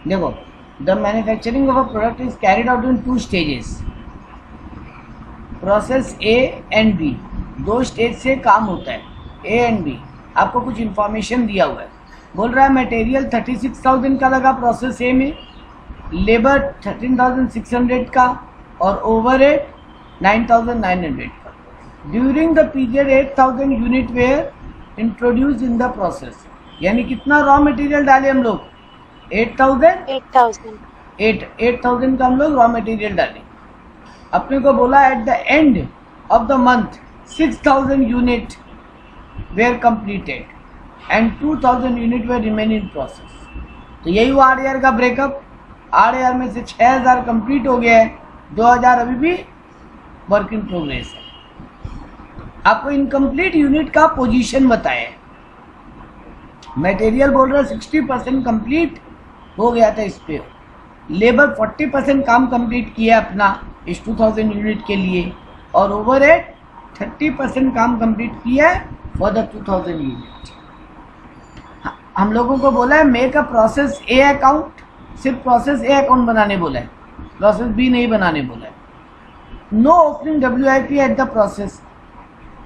देखो, the manufacturing of a product is carried out in 2 stages, process A and B. 2 stage से काम होता है, ए एंड बी। आपको कुछ इंफॉर्मेशन दिया हुआ है, बोल रहा है मटेरियल 36,000 का लगा प्रोसेस ए में, लेबर 13,600 का और ओवरहेड 9,900 का। During the period 8,000 unit were introduce in the process. यानी कितना रॉ मटेरियल डाले हम लोग? 8,000 का हम लोग रॉ मटेरियल डाले। अपने को बोला at the end of the month 6,000 unit were completed and 2,000 unit were remain in process. तो यही हुआ 8 ईयर का ब्रेकअप। 8 ईयर में से 6,000 कंप्लीट हो गया है, 2,000 अभी भी वर्क इन प्रोग्रेस है। आपको इनकम्प्लीट यूनिट का पोजीशन बताया। मटेरियल बोल रहा है 60% कंप्लीट हो गया था इस पे, लेबर 40% काम कंप्लीट किया अपना इस 2,000 यूनिट के लिए, और ओवरहेड 30% काम कंप्लीट किया है फॉर द 2,000 यूनिट। हम लोगों को बोला है make a process A account, सिर्फ प्रोसेस ए अकाउंट बनाने बोला है, प्रोसेस बी नहीं बनाने बोला है। No opening WIP at the process,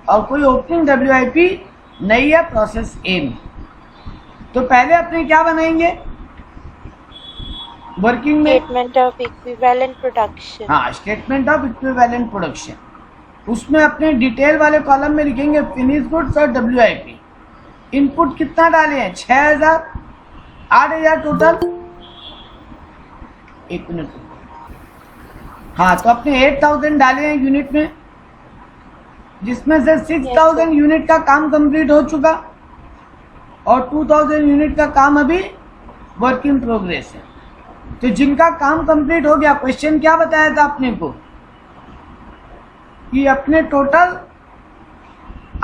और कोई ओपनिंग WIP नहीं है प्रोसेस ए में। तो पहले अपने क्या बनाएंगे वर्किंग में? Statement of equivalent production. हाँ, स्टेटमेंट ऑफ इक्विवेलेंट प्रोडक्शन। उसमें अपने डिटेल वाले कॉलम में लिखेंगे फिनिश गुड्स और WIP। इनपुट कितना डाले हैं? 6,000, 8,000 टोटल। एक मिनट। हाँ, तो अपने 8,000 डाले हैं यूनिट में, जिसमें से 6,000 यूनिट का काम कंप्लीट हो चुका और 2,000 यूनिट का काम अभी वर्क इन प्रोग्रेस है। तो जिनका काम कंप्लीट हो गया, क्वेश्चन क्या बताया था अपने को कि अपने टोटल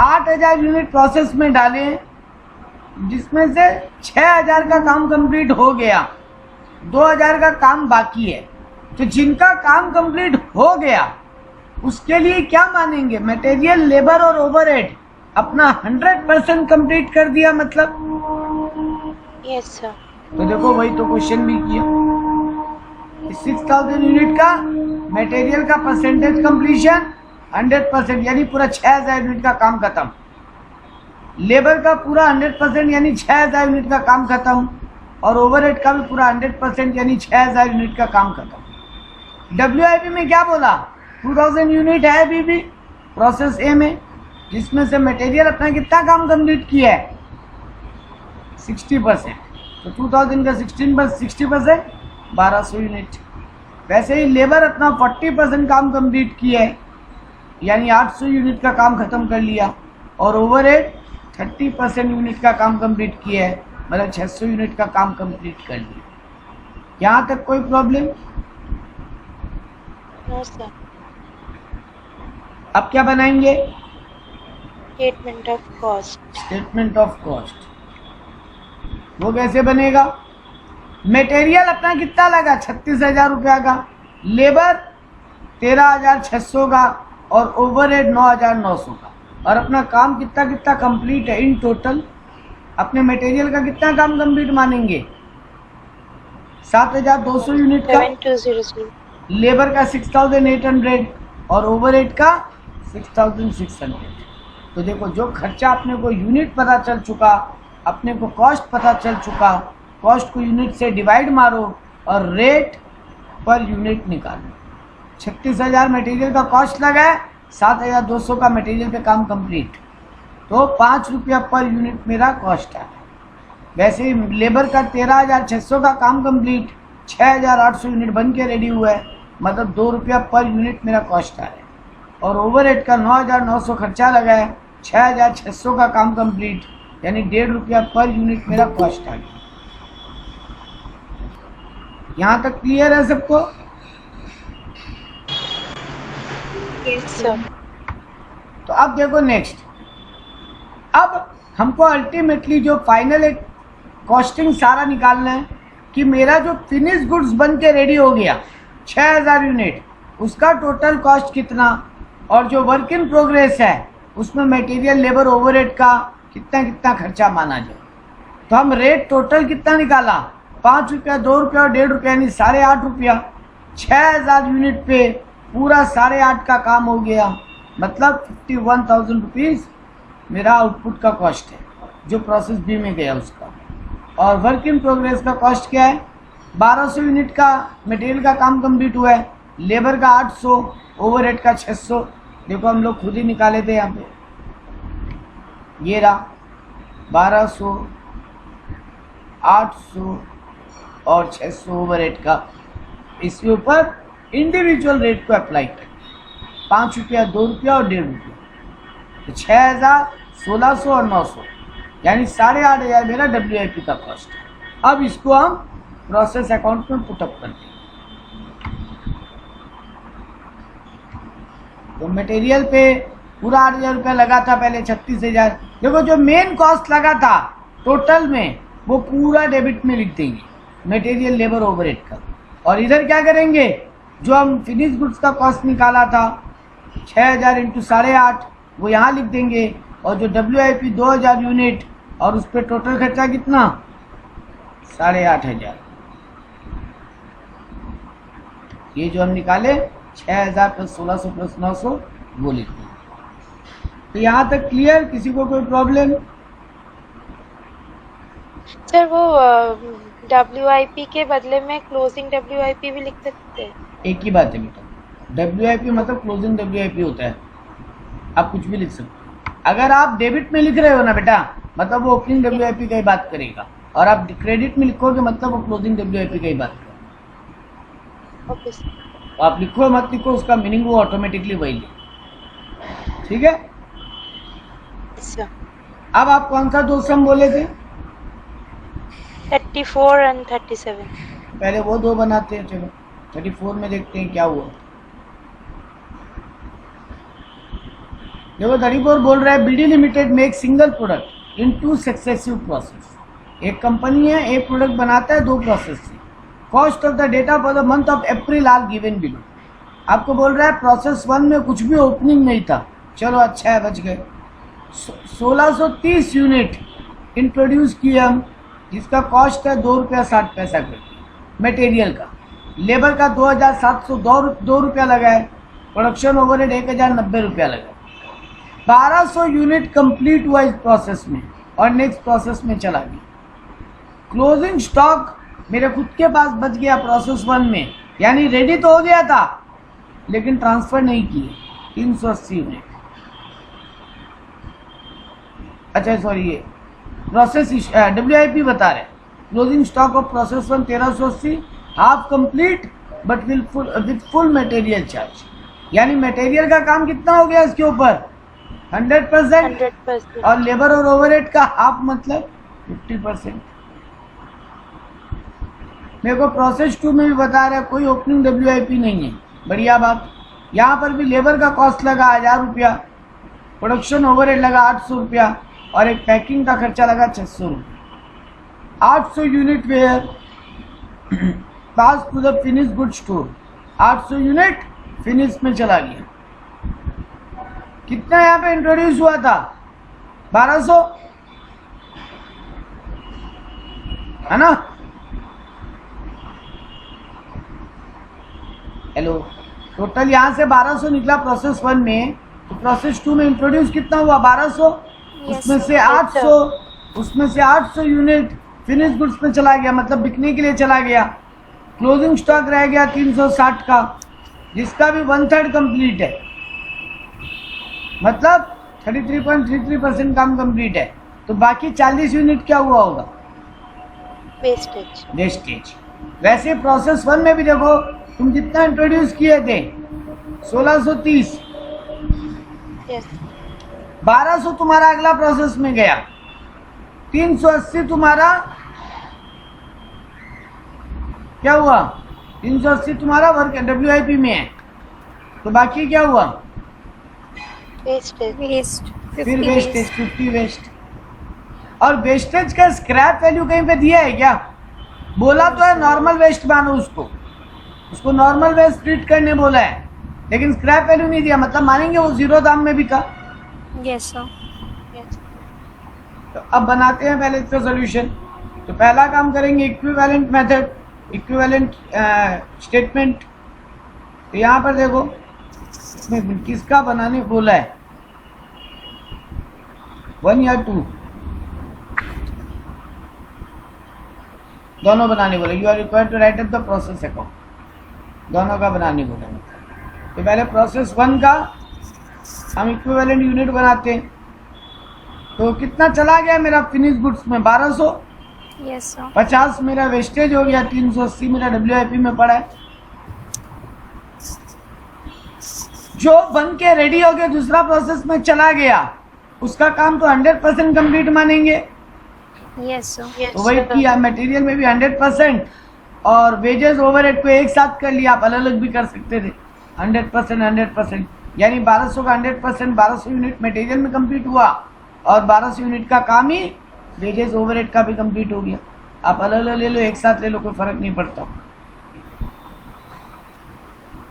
8,000 यूनिट प्रोसेस में डाले, जिसमें से 6,000 का काम कंप्लीट हो गया, 2,000 का काम बाकी है। तो जिनका काम कंप्लीट हो गया उसके लिए क्या मानेंगे? मटेरियल, लेबर और ओवरहेड अपना 100% कंप्लीट कर दिया मतलब। Yes sir. तो देखो वही तो क्वेश्चन भी किया, 6,000 यूनिट का मटेरियल का परसेंटेज कंप्लीशन 100%, यानी पूरा 6,000 यूनिट का काम खत्म। लेबर का पूरा 100% यानी 6,000 यूनिट का काम खत्म, और ओवरहेड का भी पूरा 100% यानी 6,000 यूनिट का काम खत्म। WIP में क्या बोला? 2,000 यूनिट है अभी भी प्रोसेस ए में, जिसमें से मटेरियल अपना कितना काम कंप्लीट किया है? 60%। तो 2,000 का 60%, 1,200 यूनिट। वैसे ही लेबर अपना 40% काम कंप्लीट किया है, यानी 800 यूनिट का काम खत्म कर लिया, और ओवरहेड 30% यूनिट का काम कंप्लीट किया है, मतलब 600 यूनिट का काम कंप्लीट कर लिया। यहाँ तक कोई प्रॉब्लम? No sir. अब क्या बनाएंगे? Statement of cost. Statement of cost. वो कैसे बनेगा? मटेरियल अपना कितना लगा? 36,000 रुपया का, लेबर 13,600 का, और ओवरहेड 9,900 का, और अपना काम कितना कितना कंप्लीट है इन टोटल? अपने मटेरियल का कितना काम कंप्लीट मानेंगे? 7,200 यूनिट का, 7,200, लेबर का 6,800 और ओवरहेड का 6,600। तो देखो, जो खर्चा अपने को यूनिट पता चल चुका, अपने को कॉस्ट पता चल चुका, कॉस्ट को यूनिट से डिवाइड मारो और रेट पर यूनिट निकालो। 36,000 मटेरियल का कॉस्ट लगा है, 7,200 का मटेरियल पे काम कंप्लीट, तो 5 रुपया पर यूनिट मेरा कॉस्ट है। वैसे ही लेबर का 13,600 का काम कंप्लीट, 6,800 यूनिट बन के रेडी हुआ है, मतलब 2 रुपया पर यूनिट मेरा कॉस्ट आ रहा है। और ओवरहेड का 9,900 खर्चा लगा है, 6,600 का काम कंप्लीट, यानी 1.5 रुपया पर यूनिट मेरा कॉस्ट आ गया। यहाँ तक क्लियर है सबको? Yes sir. तो अब देखो नेक्स्ट, अब हमको अल्टीमेटली जो फाइनल एक कॉस्टिंग सारा निकालना है कि मेरा जो फिनिश गुड्स बन के रेडी हो गया 6,000 यूनिट, उसका टोटल कॉस्ट कितना, और जो वर्क इन प्रोग्रेस है उसमें मटेरियल, लेबर, ओवरहेड का कितना कितना खर्चा माना जाए। तो हम रेट टोटल कितना निकाला? 5 रुपया, 2 रुपया और 1.5 रुपया यानी 8.5 रुपया। 6000 यूनिट पे पूरा 8.5 का काम हो गया, मतलब 51,000 रुपीज़ मेरा आउटपुट का कॉस्ट है जो प्रोसेस बी में गया उसका। और वर्क इन प्रोग्रेस का कॉस्ट क्या है? 1200 यूनिट का मटेरियल का काम कंप्लीट हुआ है, लेबर का 800, ओवरहेड का 600। देखो हम लोग खुद ही निकाले थे यहाँ पे, ये रहा 1200, 800 और 600 ओवरहेड का। इसके ऊपर इंडिविजुअल रेट को अप्लाई करें, 5 रुपया, 2 रुपया और 1.5 रुपया, तो 6000, 1600 और 900 यानी 8,500 मेरा WIP का कॉस्ट है। अब इसको हम प्रोसेस अकाउंट में पुटअप करते हैं। तो मटेरियल पे पूरा 8,000 रुपया लगा था पहले, 36,000। देखो जो मेन कॉस्ट लगा था टोटल में वो पूरा डेबिट में लिख देंगे, मटेरियल, लेबर, ओवरहेड का। और इधर क्या करेंगे, जो हम फिनिश गुड्स का कॉस्ट निकाला था 6000 इंटू 8.5 वो यहाँ लिख देंगे, और जो WIP 2000 यूनिट और उस पर टोटल खर्चा कितना 8,500। ये जो हम निकाले 6000 प्लस 1600 प्लस 900 वो लिख देंगे। तो यहाँ तक क्लियर? किसी को कोई प्रॉब्लम? सर वो WIP के बदले में क्लोजिंग WIP भी लिख सकते हैं? एक ही बात है बेटा, WIP मतलब क्लोजिंग WIP होता है, आप कुछ भी लिख सकते हो। अगर आप डेबिट में लिख रहे हो ना बेटा, मतलब वो ओपनिंग WIP का ही बात करेगा, और आप क्रेडिट में लिखोगे मतलब वो क्लोजिंग WIP का ही बात करेगा। Okay sir. तो आप लिखो मत लिखो, उसका मीनिंग वो ऑटोमेटिकली वही ले। ठीक है? सर अब आप कौन सा दो सम बोले थे? 34 एंड 37। पहले वो दो बनाते हैं, चलो 34 में देखते हैं क्या हुआ। देखो 34 बोल रहा है BD limited make single product in 2 successive process. एक कंपनी है, एक प्रोडक्ट बनाता है 2 प्रोसेस से। Cost of the data for the month of April are given below. आपको बोल रहा है प्रोसेस 1 में कुछ भी ओपनिंग नहीं था, चलो अच्छा है बच गए। 1630 यूनिट इंट्रोड्यूस किए हम, जिसका कॉस्ट है 2 रुपया 60 पैसा कर मटेरियल का। लेबर का 2702 रुपया लगा है, प्रोडक्शन ओवरहेड 1090 रुपया लगा। 1200 यूनिट कंप्लीट हुआ इस प्रोसेस में और नेक्स्ट प्रोसेस में चला गया। क्लोजिंग स्टॉक मेरे खुद के पास बच गया प्रोसेस 1 में, यानी रेडी तो हो गया था लेकिन ट्रांसफर नहीं किए, 380 यूनिट। अच्छा सॉरी, ये प्रोसेस WIP बता रहे। Closing stock of process 1 1380, half complete but with full material charge, यानी मटेरियल का काम कितना हो गया इसके ऊपर 100%, 100%। और लेबर और ओवरहेड का हाफ मतलब 50%। मेरे को प्रोसेस 2 में भी बता रहा है कोई ओपनिंग WIP नहीं है, बढ़िया बात। यहाँ पर भी लेबर का कॉस्ट लगा 1000 रुपया, प्रोडक्शन ओवरहेड लगा 800 रुपया और एक पैकिंग का खर्चा लगा 600 रुपया। 800 unit were pass to the finish good store, 800 unit finish में चला गया। कितना यहाँ पे इंट्रोड्यूस हुआ था 1200, है ना? हेलो, टोटल यहाँ से 1200 निकला प्रोसेस 1 में, तो प्रोसेस 2 में इंट्रोड्यूस कितना हुआ 1200, उसमें से 800 यूनिट फिनिश गुड्स में चला गया, मतलब बिकने के लिए चला गया। क्लोजिंग स्टॉक रह गया 360 का, जिसका भी 1/3 कंप्लीट है, मतलब 33.33% काम कंप्लीट है। तो बाकी 40 यूनिट क्या हुआ होगा वेस्टेज। वैसे प्रोसेस 1 में भी देखो तुम जितना इंट्रोड्यूस किए थे 1630, 1200 तुम्हारा अगला प्रोसेस में गया, 380 तुम्हारा क्या हुआ 380 तुम्हारा वर्क WIP में है, तो बाकी क्या हुआ वेस्ट। फिर वेस्टेज 50 वेस्ट। और वेस्टेज का स्क्रैप वैल्यू कहीं पे दिया है क्या? बोला तो है नॉर्मल वेस्ट मानो उसको नॉर्मल वेस्ट ट्रीट करने बोला है, लेकिन स्क्रैप वैल्यू नहीं दिया, मतलब मानेंगे वो 0 दाम में बिका। Yes sir. यस। तो अब बनाते हैं पहले इसका सोल्यूशन। तो पहला काम करेंगे इक्विवेलेंट मेथड, इक्विवेलेंट स्टेटमेंट। तो यहाँ पर देखो इसमें किसका बनाने बोला है, 1 या 2, दोनों बनाने बोले। You are required to write up the process account, दोनों का बनाने बोले। तो पहले प्रोसेस 1 का हम इक्विवेलेंट यूनिट बनाते हैं। तो कितना चला गया मेरा फिनिश गुड्स में, 1200। Yes sir. 50 मेरा वेस्टेज हो गया, 380 मेरा WIP में पड़ा है। जो बन के रेडी हो गया दूसरा प्रोसेस में चला गया, उसका काम तो 100% कंप्लीट मानेंगे। Yes sir. तो वही किया, मटेरियल में भी 100% और वेजेस ओवरहेड को एक साथ कर लिया। आप अलग अलग भी कर सकते थे। 100%, यानी 1200 का 100%, 1200 यूनिट मटेरियल में कंप्लीट हुआ और 1200 यूनिट का काम ही वेजेस ओवरहेड का भी कंप्लीट हो गया। आप अलग अलग ले लो, एक साथ ले लो, कोई फर्क नहीं पड़ता।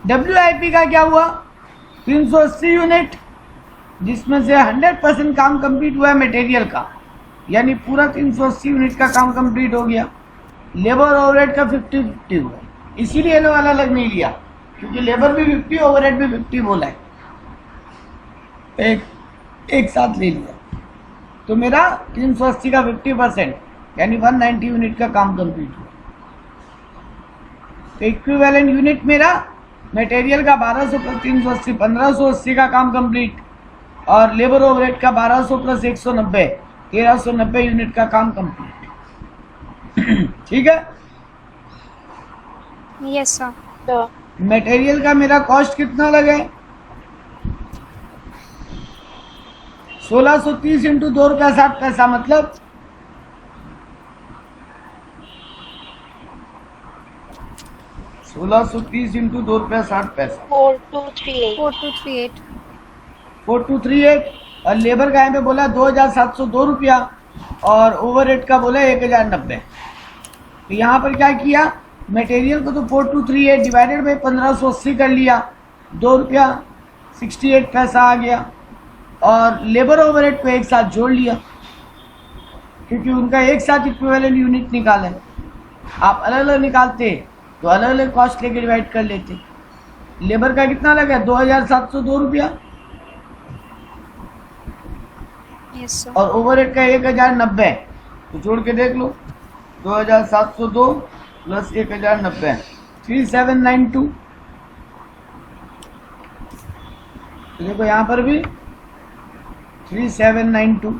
WIP का क्या हुआ, 380 यूनिट, जिसमें से 100% काम कंप्लीट हुआ है मटेरियल का, यानी पूरा 380 यूनिट का काम कंप्लीट हो गया। लेबर ओवरहेड का 50-50 हुआ, इसीलिए लोग अलग अलग नहीं लिया, क्योंकि लेबर भी 50, ओवरहेड भी 50 बोला है, एक साथ ले लिया। तो मेरा 380 का 50%, यानी 190 यूनिट का काम कंप्लीट हुआ। तो इक्विवेलेंट यूनिट मेरा मटेरियल का 1200 प्लस 380, 1580 का काम कंप्लीट, और लेबर ओवरहेड का 1200 प्लस 190, 1390 यूनिट का काम कंप्लीट। ठीक है। Yes sir. मटेरियल का मेरा कॉस्ट कितना लगे, 1630 इंटू 2 रुपया 60 पैसा, मतलब 1630 इंटू 2 रुपया 60 पैसा, 4238। 4238। और लेबर का यहाँ पे बोला 2702 रुपया और ओवरहेड का बोला 1090। तो यहाँ पर क्या किया, मटेरियल को तो 4238 डिवाइडेड बाई 1580 कर लिया, 2 रुपया 68 पैसा आ गया, और लेबर ओवरहेड को एक साथ जोड़ लिया, क्योंकि उनका एक साथ इक्विवेलेंट यूनिट निकाला है। आप अलग अलग निकालते तो अलग अलग कॉस्ट लेके डिवाइड कर लेते। लेबर का कितना लगा, 2702 रुपया, यस सर। और ओवरहेड का 1090। तो जोड़ के देख लो, 2702 प्लस 1090, 3792। तो देखो यहाँ पर भी 3792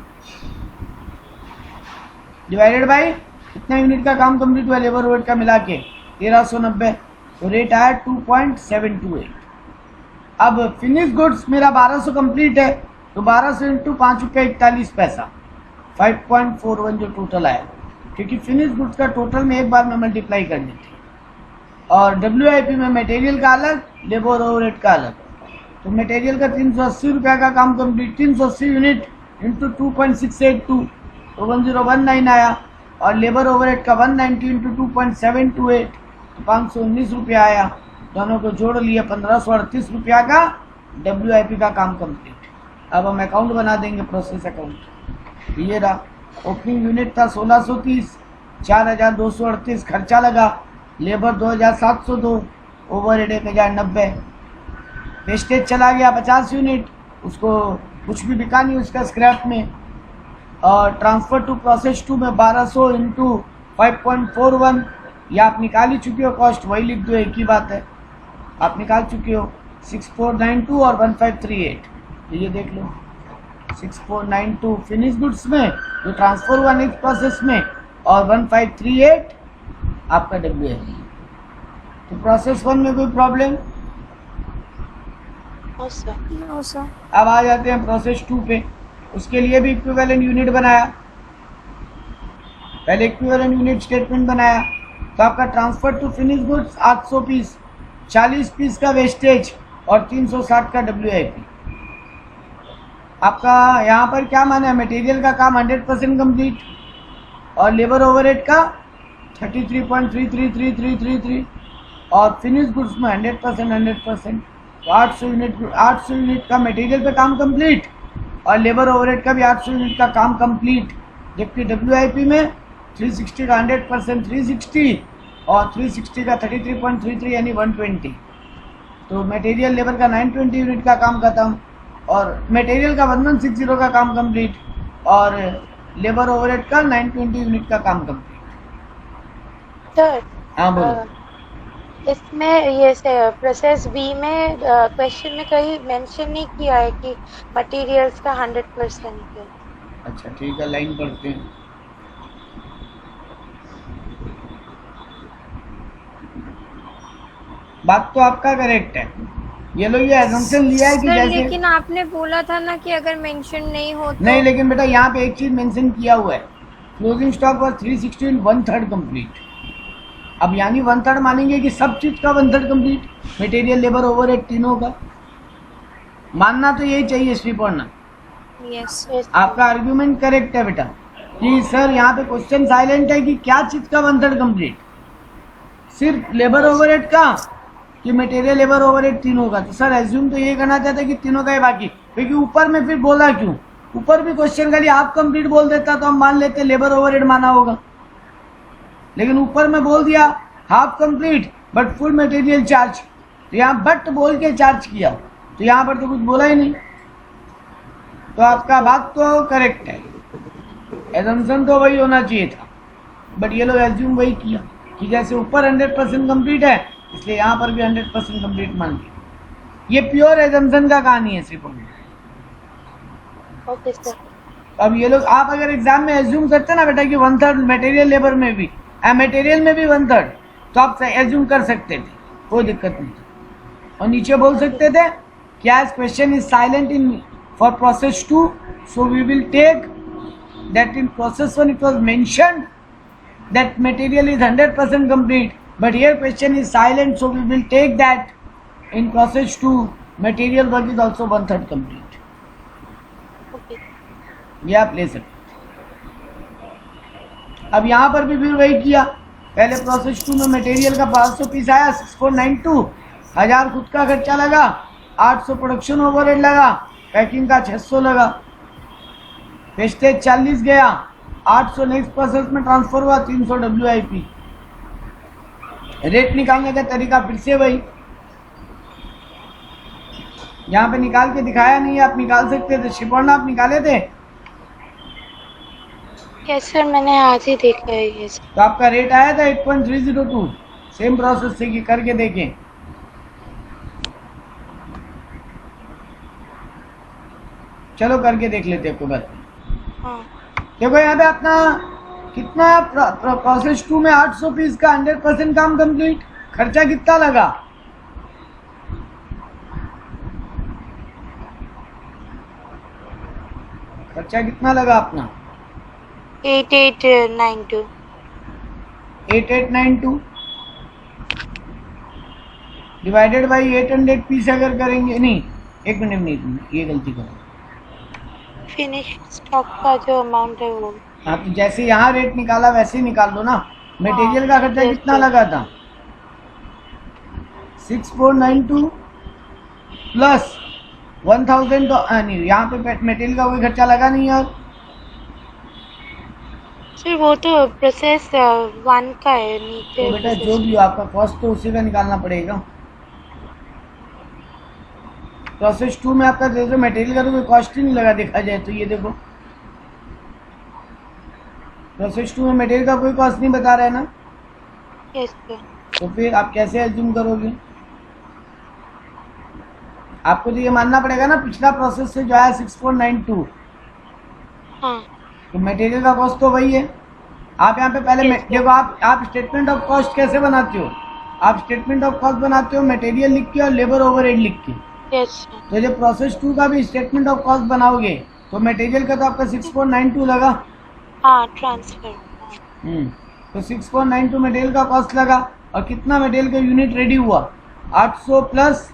डिवाइडेड बाई कितना यूनिट का काम कंप्लीट हुआ लेबर ओवरहेड का मिला के 1390। तो रेट आया 2.728। अब फिनिश गुड्स मेरा 1200 कंप्लीट है, तो 1200 इंटू 5 रुपया 41 पैसा, 5.41 जो टोटल आया, क्योंकि फिनिश गुड्स का टोटल में एक बार में मल्टीप्लाई करनी थी। और WIP में मटेरियल का अलग, लेबर ओवरहेड का अलग। तो मटेरियल का 380 रुपया का काम कंप्लीट, 380 यूनिट इंटू 2.682, तो 1019 आया, और लेबर ओवरहेड का 190 इंटू 2.728, तो 519 रुपया आया। दोनों को जोड़ लिया, 1538 रुपया का WIP का काम कंप्लीट। अब हम अकाउंट बना देंगे, प्रोसेस अकाउंट। ये रहा, ओपनिंग यूनिट था 1630, 4238 खर्चा लगा, लेबर 2702, ओवरहेड 1090, वेस्टेज चला गया 50 यूनिट, उसको कुछ भी बिका नहीं उसका स्क्रैप में। और ट्रांसफर टू प्रोसेस 2 में 1200 इंटू 5.41, या आप निकाल ही चुके हो कॉस्ट, वही लिख दो, एक ही बात है, आप निकाल चुके हो। 6492 और 1538, ये देख लो, 6492 फिनिश गुड्स में जो ट्रांसफर हुआ नेक्स्ट प्रोसेस में, और 1538 आपका WIP। तो प्रोसेस 1 में कोई प्रॉब्लम? No sir. अब आ जाते हैं प्रोसेस 2 पे। उसके लिए भी इक्विवेलेंट यूनिट बनाया, पहले इक्विवेलेंट यूनिट स्टेटमेंट बनाया। तो आपका transfer to finish goods 800 piece, 40 piece का वेस्टेज और 360 का WIP। आपका यहाँ पर क्या माना है, मटेरियल का काम 100% कंप्लीट और लेबर ओवरहेड का 33.333333 और फिनिश गुड्स में 100%। तो 800 यूनिट का मटेरियल पे काम कंप्लीट और लेबर ओवरहेड का भी 800 यूनिट का काम कंप्लीट, जबकि WIP में 360 का 100% 360 और 360 का 33.33 यानी 120। तो मटेरियल लेबर का 920 यूनिट का काम खत्म और मटेरियल का 1160 का काम कंप्लीट और लेबर ओवरहेड का 920 यूनिट का काम कंप्लीट। सर हाँ बोलो। इसमें ये प्रोसेस बी में क्वेश्चन में कहीं मेंशन नहीं किया है कि मटेरियल्स का 100% है। अच्छा ठीक है, लाइन पढ़ते हैं। बात तो आपका करेक्ट है, ये लोग ये एजम्पशन लिया है कि सर जैसे लेकिन आपने बोला था ना कि अगर मेंशन नहीं हो तो नहीं, लेकिन बेटा यहाँ पे एक चीज मेंशन किया हुआ है, क्लोजिंग स्टॉक और 360 इन 1/3 कंप्लीट। अब यानी 1/3 मानेंगे कि सब चीज का 1/3 कंप्लीट, मटेरियल लेबर ओवरहेड तीनों का। मानना तो यही चाहिए श्री पढ़ना। यस आपका आर्ग्यूमेंट करेक्ट है बेटा कि सर यहाँ पे क्वेश्चन साइलेंट है कि क्या चीज का 1/3 कंप्लीट, सिर्फ लेबर ओवरहेड का कि मटेरियल लेबर ओवरहेड तीनों का। तो सर एज्यूम तो ये करना चाहते हैं कि तीनों का ही बाकी, क्योंकि ऊपर में फिर बोला क्यों, ऊपर भी क्वेश्चन खाली हाफ कंप्लीट बोल देता तो हम मान लेते लेबर ओवरहेड माना होगा, लेकिन ऊपर में बोल दिया half complete but full material charge, तो यहाँ बट बोल के चार्ज किया, तो यहाँ पर तो कुछ बोला ही नहीं। तो आपका बात तो करेक्ट है, एजम्पशन तो वही होना चाहिए था, बट ये लोग एज्यूम वही किया कि जैसे ऊपर 100% कंप्लीट है इसलिए यहाँ पर भी 100% कंप्लीट मान लिया। ये प्योर एजम्पशन का कहानी है सिर्फ। Okay sir. अब ये लोग आप अगर एग्जाम में एज्यूम करते ना बेटा कि 1/3 मटेरियल लेबर में भी मटेरियल में भी 1/3, तो आप एज्यूम कर सकते थे, कोई दिक्कत नहीं था। और नीचे बोल सकते थे कि as question is silent in for process 2 so we will take that in process 1 it was mentioned that material is 100% complete, but here question is silent, so we will take that in process 2 material work is also 1/3 complete। Okay ये आप ले सकते। अब यहाँ पर भी फिर वही किया, पहले प्रोसेस 2 में मटेरियल का 500 पीस आया 6492, 1000 खुद का खर्चा लगा, 800 प्रोडक्शन ओवरहेड लगा, पैकिंग का 600 लगा, वेस्टेज 40 गया, 800 नेक्स्ट प्रोसेस में ट्रांसफर हुआ, 300 WIP। रेट निकालने का तरीका फिर से वही, यहाँ पे निकाल के दिखाया नहीं है, आप निकाल सकते थे, शिपौना आप निकाले थे। यस सर मैंने आज ही देखा है ये सर। तो आपका रेट आया था 8.302, सेम प्रोसेस से कि करके देखें। चलो करके देख लेते हैं, कोई बात नहीं। हाँ देखो यहाँ पे अपना कितना प्रोसेस 2 में 800 पीस का 100% काम कंप्लीट, खर्चा कितना लगा, खर्चा कितना लगा अपना 8892 8892 डिवाइडेड बाई 800 पीस अगर करेंगे, नहीं एक मिनट, ये गलती करो, फिनिश स्टॉक का जो अमाउंट है वो। हाँ तो जैसे यहाँ रेट निकाला वैसे ही निकाल लो ना। मटेरियल का खर्चा कितना लगा था 6492 प्लस 1000, तो नहीं यहाँ पे मटेरियल का कोई खर्चा लगा नहीं यार। सर वो तो प्रोसेस 1 का है नीचे। तो बेटा जो भी हो आपका कॉस्ट तो उसी का निकालना पड़ेगा। प्रोसेस 2 में आपका जैसे मटेरियल का तो कोई कॉस्ट ही नहीं लगा देखा जाए तो, ये देखो प्रोसेस 2 में मटेरियल का कोई कॉस्ट नहीं बता रहा है ना। Yes sir. तो फिर आप कैसे एज्यूम करोगे, आपको तो ये मानना पड़ेगा ना पिछला प्रोसेस से जो है 6492, हाँ तो मटेरियल का कॉस्ट तो वही है। आप यहाँ पे पहले देखो आप स्टेटमेंट ऑफ कॉस्ट कैसे बनाते हो, आप स्टेटमेंट ऑफ कॉस्ट बनाते हो मटेरियल लिख के और लेबर ओवरहेड लिख के। Yes sir. तो जब प्रोसेस 2 का भी स्टेटमेंट ऑफ कॉस्ट बनाओगे तो मटेरियल का तो आपका 6492 लगा, हाँ ट्रांसफर। तो 6492 मटेरियल का कॉस्ट लगा, और कितना मटेरियल का यूनिट रेडी हुआ 800 प्लस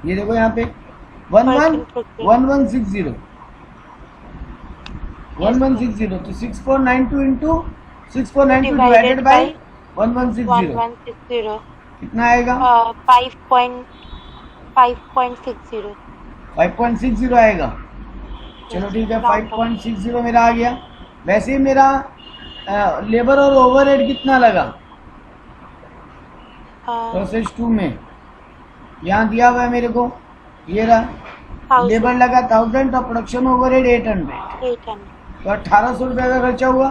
ये देखो यहाँ पे 1160 तो 6492 इंटू 6492 डिवाइडेड बाई 1160 कितना आएगा 5.60 5.60 आएगा। चलो ठीक है 5.60 मेरा आ गया। वैसे ही मेरा लेबर और ओवरहेड कितना लगा प्रोसेस 2 में, यहाँ दिया हुआ है मेरे को, ये रहा, लेबर लगा 1000 और प्रोडक्शन ओवरहेड 800, तो 1800 रुपये का खर्चा हुआ।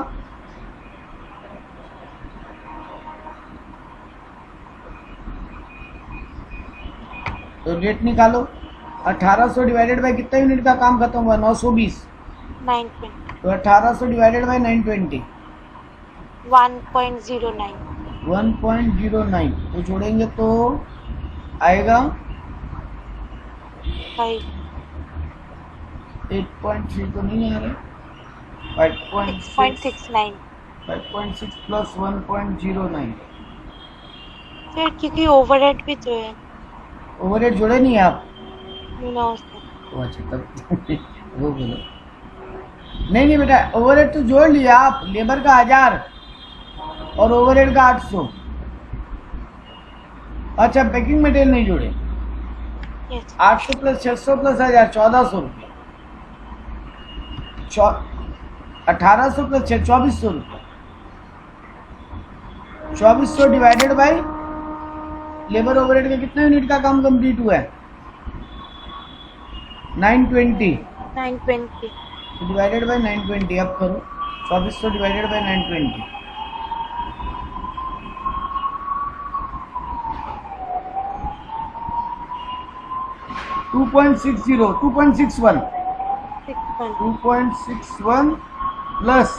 तो रेट निकालो, 1800 डिवाइडेड बाय कितना यूनिट का काम खत्म हुआ, 920, 920, तो 1800 डिवाइडेड बाय 920 1.09, 1.09, तो जोड़ेंगे तो आएगा 8.3 तो नहीं आ रहा, 6.69 5.6 प्लस 1.09, सर क्योंकि ओवरहेड भी तो है। ओवरहेड जोड़े नहीं आप? No sir. तो अच्छा तब वो बोलो, नहीं बेटा ओवरहेड तो जोड़ लिया आप, लेबर का 1000 और ओवरहेड का 800। अच्छा पैकिंग मटेरियल नहीं जोड़े, यस 800 प्लस 600 प्लस 1000 1400 रुपये, 1800 प्लस 2400 रुपये, 2400 डिवाइडेड बाई लेबर ओवरहेड का कितना यूनिट का काम कंप्लीट हुआ है, 920, 920, डिवाइडेड बाई 920, अब करो 2400 डिवाइडेड बाई 920, 2.60, 2.61, 2.61 प्लस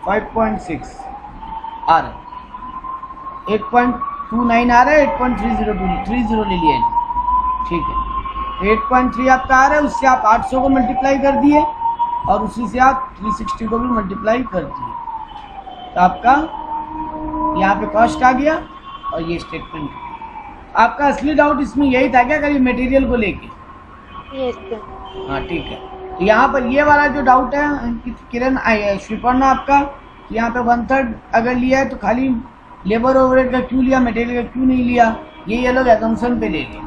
5.6 आ रहा है, 8.29 आ रहा है, 8.30 ले लिया है, ठीक है। 8.3 आपका आ रहा है, उससे आप 800 को मल्टीप्लाई कर दिए और उसी से आप 360 को भी मल्टीप्लाई कर दिए, तो आपका यहाँ पे कॉस्ट आ गया और ये स्टेटमेंट। आपका असली डाउट इसमें यही था क्या कभी मटेरियल को लेके? Yes sir. हाँ ठीक है, तो यहाँ पर ये वाला जो डाउट है किरण श्रीपर्णा आपका, यहाँ पे 1/3 अगर लिया है तो खाली लेबर ओवरहेड का क्यों लिया, मटेरियल का क्यों नहीं लिया, ये लोग एजम्पशन पे ले लिए।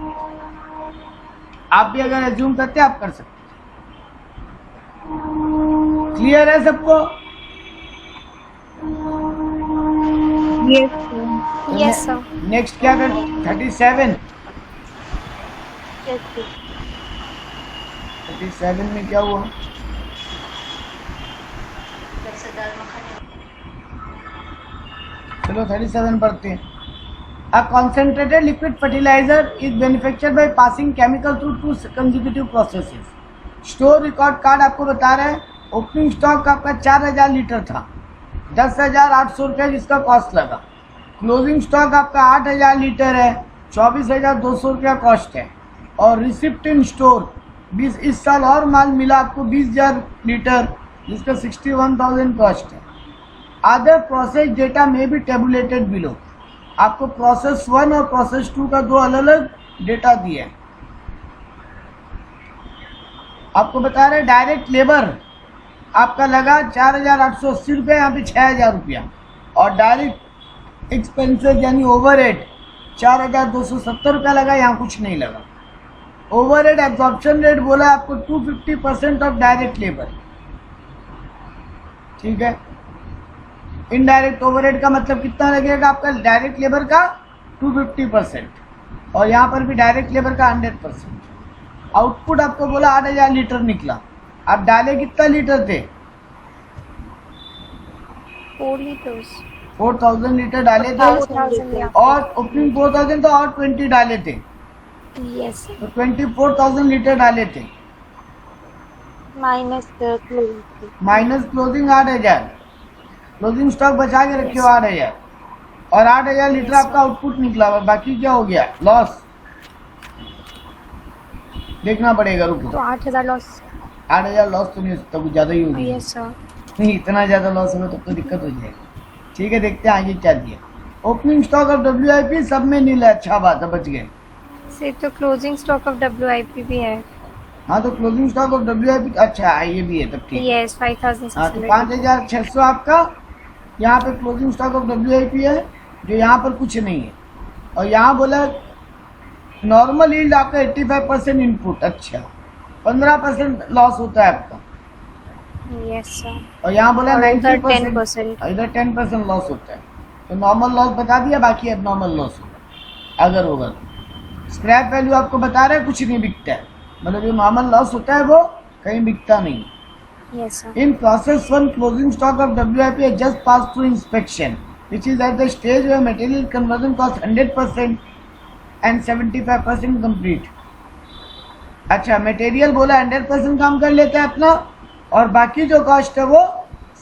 आप भी अगर एज्यूम करते आप कर सकते। क्लियर है सबको? Yes sir. नेक्स्ट क्या कर 37, यस सर। 37 में क्या हुआ? चलो 37 पढ़ते हैं। A concentrated liquid fertilizer is manufactured by passing chemical through 2 consecutive processes. Store record card आपको बता रहा है, ओपनिंग स्टॉक आपका 4000 लीटर था, 10,800 रुपये जिसका कॉस्ट लगा। क्लोजिंग स्टॉक आपका 8000 लीटर है, 24,200 रुपया कॉस्ट है। और रिसिप्ट इन स्टोर 20, इस साल और माल मिला आपको 20,000 लीटर जिसका 61,000 कॉस्ट है। अदर प्रोसेस डेटा में भी टेबुलेटेड बिलो, आपको प्रोसेस 1 और प्रोसेस 2 का 2 अलग अलग डेटा दिया है। आपको बता रहे डायरेक्ट लेबर आपका लगा 4,880 रुपये, यहाँ पे 6,000 रुपया, और डायरेक्ट एक्सपेंसेस यानी ओवरहेड 4,270 रुपया लगा, यहाँ कुछ नहीं लगा। ओवरहेड एब्जॉर्प्शन रेट बोला आपको 250% ऑफ डायरेक्ट लेबर, ठीक है। इनडायरेक्ट ओवरहेड का मतलब कितना लगेगा आपका, डायरेक्ट लेबर का 250% और यहाँ पर भी डायरेक्ट लेबर का 100%। आउटपुट आपको बोला 8,000 लीटर निकला, आप डाले कितना लीटर थे, 4 लीटर्स, 4,000 लीटर डाले थे, 4,000 और ओपनिंग 4,000 था और 20 डाले थे, यस तो 24,000 लीटर डाले थे, minus closing, minus closing 8,000, closing stock बचा के रखे हो 8,000, और 8,000 लीटर आपका आउटपुट निकला हुआ, बाकी क्या हो गया, लॉस। देखना पड़ेगा, रुको, तो 8,000 लॉस। 8,000 लॉस तो नहीं हो सकता, कुछ ज़्यादा ही होगी, यस सर। नहीं इतना ज़्यादा लॉस होगा तो दिक्कत हो जाएगी। ठीक है, देखते हैं आगे क्या दिया। ओपनिंग स्टॉक ऑफ WIP सब में नील है, अच्छा बात है, बच गए। से तो क्लोजिंग स्टॉक ऑफ WIP भी है। हाँ तो क्लोजिंग स्टॉक ऑफ WIP अच्छा है, ये भी है, तब ठीक है। यस 5,600। हाँ तो 5,600 आपका यहाँ पे क्लोजिंग स्टॉक ऑफ WIP है, जो यहाँ पर कुछ नहीं है। और यहाँ बोला नॉर्मल यील्ड आपका 85% इनपुट, अच्छा 15% लॉस होता है आपका। Yes, sir. और यहाँ बोला और इधर 90%, 10%. इधर 10% लॉस होता है। तो नॉर्मल लॉस बता दिया, बाकी एबनॉर्मल लॉस होगा अगर होगा। स्क्रैप वैल्यू आपको बता रहे हैं कुछ नहीं बिकता है, मतलब जो नॉर्मल लॉस होता है वो कहीं बिकता नहीं। Yes, sir. In process 1, closing stock of WIP has just passed through inspection, which is at the stage where material conversion cost 100% and 75% complete. अच्छा, मटेरियल बोला 100% काम कर लेता है अपना, और बाकी जो कॉस्ट है वो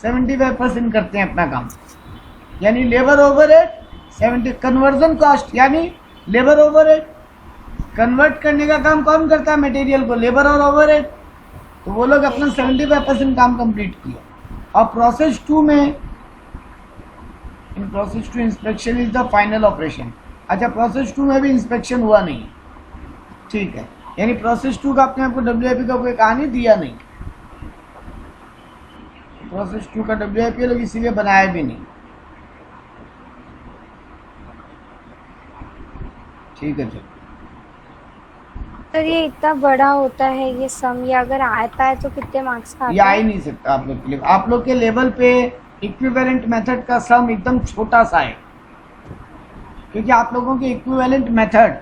75% करते हैं अपना काम। यानी लेबर ओवरहेड 70, कन्वर्जन कॉस्ट यानी लेबर ओवरहेड, कन्वर्ट करने का काम कौन करता है मटेरियल को, लेबर और ओवरहेड। तो वो लोग अपना 75% काम कंप्लीट किया। और प्रोसेस 2 में, in process 2 inspection is the final operation. अच्छा, प्रोसेस 2 में भी इंस्पेक्शन हुआ नहीं, ठीक है, यानी प्रोसेस 2 का अपने आपको WIP का कोई कहानी दिया नहीं। प्रोसेस 2 का WIP लोग इसीलिए बनाया भी नहीं, ठीक है। चलो, सर ये इतना बड़ा होता है ये सम, ये अगर आता है तो कितने मार्क्स का ये आता आ ही है? नहीं सकता आप लोग के लिए। आप लोग के लेवल पे इक्विवेलेंट मेथड का सम एकदम छोटा सा है, क्योंकि आप लोगों के इक्विवेलेंट मेथड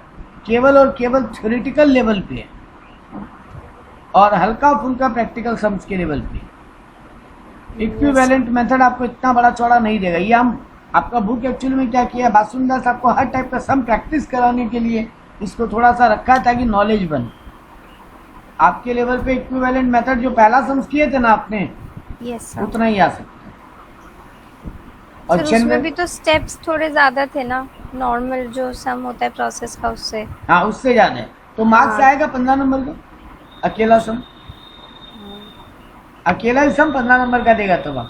केवल और केवल थ्योरेटिकल लेवल पे है और हल्का फुल्का प्रैक्टिकल सम्स के लेवल पे। इक्विवेलेंट मेथड आपको इतना बड़ा चौड़ा नहीं देगा। ये हम आपका बुक एक्चुअली में क्या किया है, बासुंदास आपको हर टाइप का सम प्रैक्टिस कराने के लिए इसको थोड़ा सा रखा है ताकि नॉलेज बने। आपके लेवल पे इक्विवेलेंट मेथड जो पहला सम्स किए थे ना आपने, यस सर। उतना ही आ सकता है। और सर उसमें भी तो स्टेप्स थोड़े ज्यादा थे ना, नॉर्मल जो सम होता है प्रोसेस का उससे। हाँ, उससे ज्यादा है। तो मार्क्स हाँ। आएगा 15 नंबर का, अकेला सम, अकेला ही सम 15 नंबर का देगा तब आप।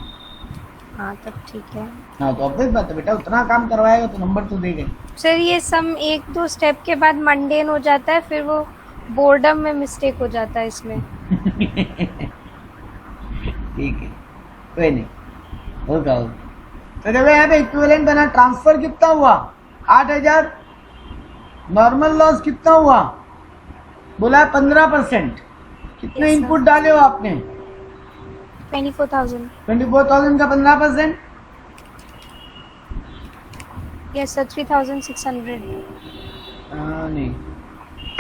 हाँ तब ठीक है। हाँ, तो ऑब्वियस बात है बेटा, उतना काम करवाएगा तो नंबर तो देगा। सर ये सम 1-2 स्टेप के बाद मंडेन हो जाता है, फिर वो बोर्डम में मिस्टेक हो जाता है इसमें। ठीक है, कोई नहीं, होगा होगा। तो देखो यहाँ पे इक्विवेलेंट बना, ट्रांसफर कितना हुआ 8000, नॉर्मल लॉस कितना हुआ, बोला 15%। कितने Yes, sir. इनपुट डाले हो आपने, 24,000। 24,000 का 15%, यस सर 3,600। नहीं,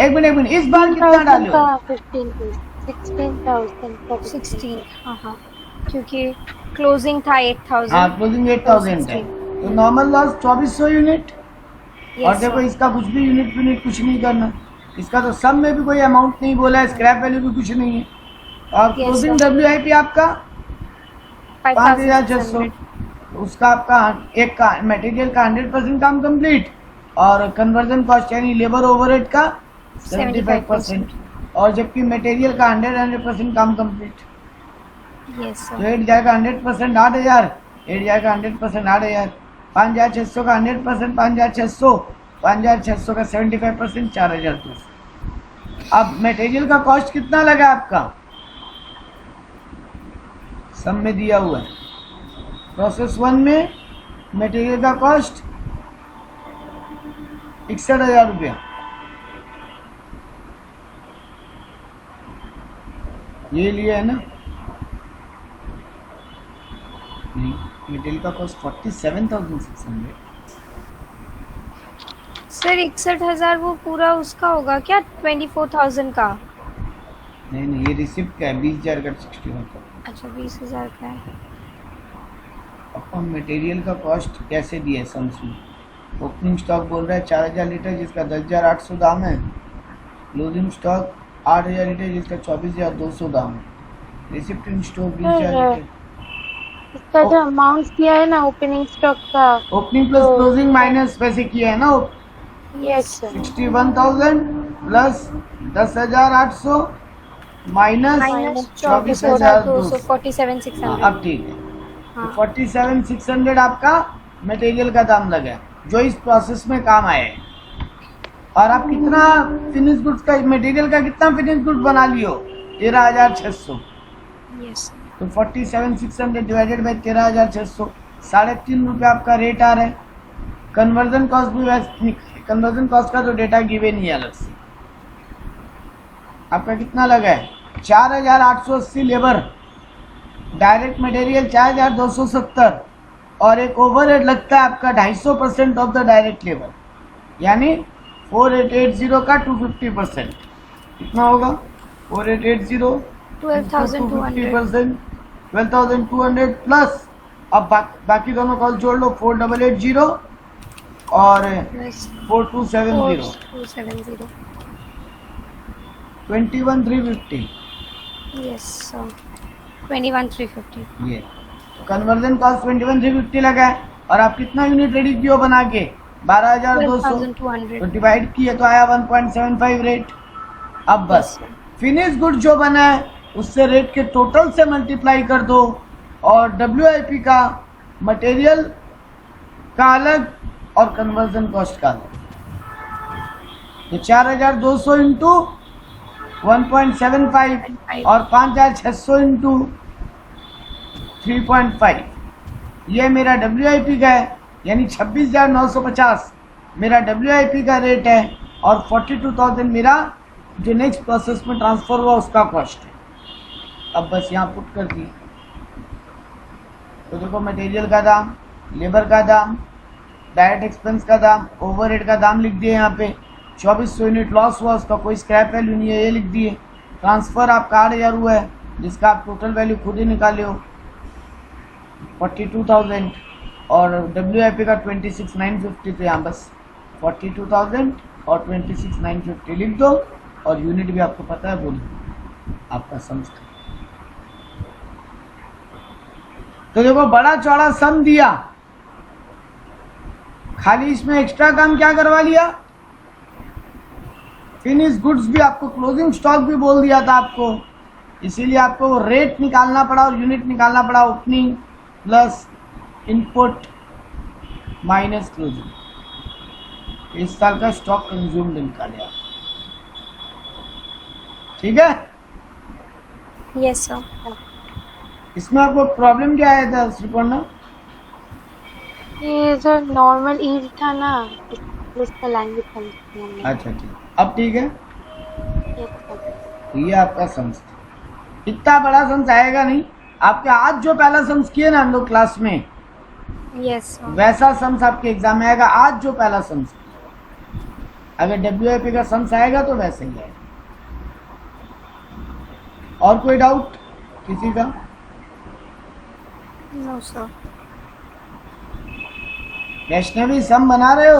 एक मिनट, इस बार कितना डाले हो? 16। हाँ हाँ, क्योंकि क्लोजिंग था 8,000। हाँ, क्लोजिंग 8,000 है, तो नॉर्मल लॉस 2400 यूनिट। और Yes, देखो sir. इसका कुछ भी यूनिट कुछ नहीं करना, इसका तो सम में भी कोई अमाउंट नहीं बोला है, स्क्रैप वैल्यू भी कुछ नहीं है। और Yes, क्लोजिंग sir. WIP आपका 5,600, 5,600। उसका आपका एक का मटेरियल का 100% काम कंप्लीट, और कन्वर्जन कॉस्ट यानी लेबर ओवरहेड का 75%, और जबकि मटेरियल का 100% काम कंप्लीट। यस तो सर। 8 जाएगा 100% 8,000, 8 जाएगा 100% 8,000, 5,600 का 100% 5,600, 5,600 का 75% 4,200। अब मटेरियल का कॉस्ट कितना लगा आपका, सब में दिया हुआ है। प्रोसेस 1 में मटेरियल का कॉस्ट 61,000 रुपया, ये लिया है ना? नहीं, मटेरियल का कॉस्ट 47,600। सर 61,000 वो पूरा उसका होगा क्या 24,000 का? नहीं, ये रिसिप्ट का है, 20,000 का 61 का। अच्छा 20,000 का है। अपन मटेरियल का कॉस्ट कैसे दिया है सम्स में? ओपनिंग स्टॉक बोल रहा है 4,000 लीटर जिसका 10,800 दाम है, क्लोजिंग स्टॉक 8,000 लीटर जिसका 24,200 दाम है, रिसिप्ट इन स्टॉक 20,000 लीटर। इसका जो अमाउंट किया है ना ओपनिंग स्टॉक का, ओपनिंग प्लस क्लोजिंग माइनस वैसे किया है ना, yes sir, 61,000 plus 10,800 minus minus 24,200। 47,600। अब ठीक है, हाँ 47,600 आपका मटेरियल का दाम लगा जो इस प्रोसेस में काम आया है। और आप कितना फिनिश गुड्स का, मटेरियल का कितना फिनिश गुड्स बना लियो, 13,600। यस तो 47,600 डिवाइडेड बाई 13,600, 3.5 रुपये आपका रेट आ रहा है। कन्वर्जन कॉस्ट भी, कन्वर्जन कॉस्ट का तो डेटा गिवे नहीं है अलग से। आपका कितना लगा है, 4,880 लेबर डायरेक्ट मटेरियल 4270 और एक ओवरहेड लगता है आपका 250% ऑफ द डायरेक्ट लेबर, यानी 4880 का 250%, कितना होगा? 4880 12,200 12,200 प्लस अब बाकी दोनों कॉल जोड़ लो, 4880 और plus 4270, 4270. 21,350। Yes, so 21,350. ये कन्वर्जन कॉस्ट 21,350 लगा है और आप कितना यूनिट रेडी किए हो बना के? 12,200। 12,200. तो डिवाइड किए तो आया 1.75 रेट। अब बस Yes, sir. फिनिश गुड जो बना है उससे रेट के टोटल से मल्टीप्लाई कर दो और WIP का मटेरियल का अलग और कन्वर्जन कॉस्ट का अलग, तो 4,200 इंटू 1.75 और 5,600 इंटू 3.5, ये मेरा WIP का है, यानी 26,950 मेरा WIP का रेट है और 42,000 मेरा जो नेक्स्ट प्रोसेस में ट्रांसफर हुआ उसका कॉस्ट है। अब बस यहाँ पुट कर दी तो देखो मटेरियल का दाम, लेबर का दाम, डायरेक्ट एक्सपेंस का दाम, ओवरहेड का दाम लिख दिए यहाँ पे। 2400 यूनिट लॉस हुआ, उसका कोई स्क्रैप वैल्यू नहीं है, ये लिख दिए। ट्रांसफ़र आपका 8,000 हुआ है जिसका आप टोटल वैल्यू खुद ही निकाले हो 42,000 और WIP का 26,950, तो यहाँ बस 42,000 और 26,950 लिख दो और यूनिट भी आपको पता है, बोलिए आपका सम। तो देखो बड़ा चौड़ा सम दिया, खाली इसमें एक्स्ट्रा काम क्या करवा लिया? फिनिश गुड्स भी आपको, क्लोजिंग स्टॉक भी बोल दिया था आपको, इसीलिए आपको वो रेट निकालना पड़ा और यूनिट निकालना पड़ा। Opening plus input minus closing, इस साल का स्टॉक कंज्यूम्ड निकाले आप, ठीक है? Yes, sir. इसमें आपको प्रॉब्लम क्या आया था श्रीपर्णा? ये जो नॉर्मल ईड था ना, इसका लैंग्वेज समझ नहीं। अच्छा ठीक, अब ठीक है। ये आपका सम्स इतना बड़ा सम्स आएगा नहीं, आपके आज जो पहला सम्स किए ना हम लोग क्लास में, Yes, sir. वैसा सम्स आपके एग्जाम में आएगा। आज जो पहला सम्स, अगर WIP का सम्स आएगा तो वैसे ही आएगा। और कोई डाउट किसी का? No, sir. वैष्णवी सम बना रहे हो?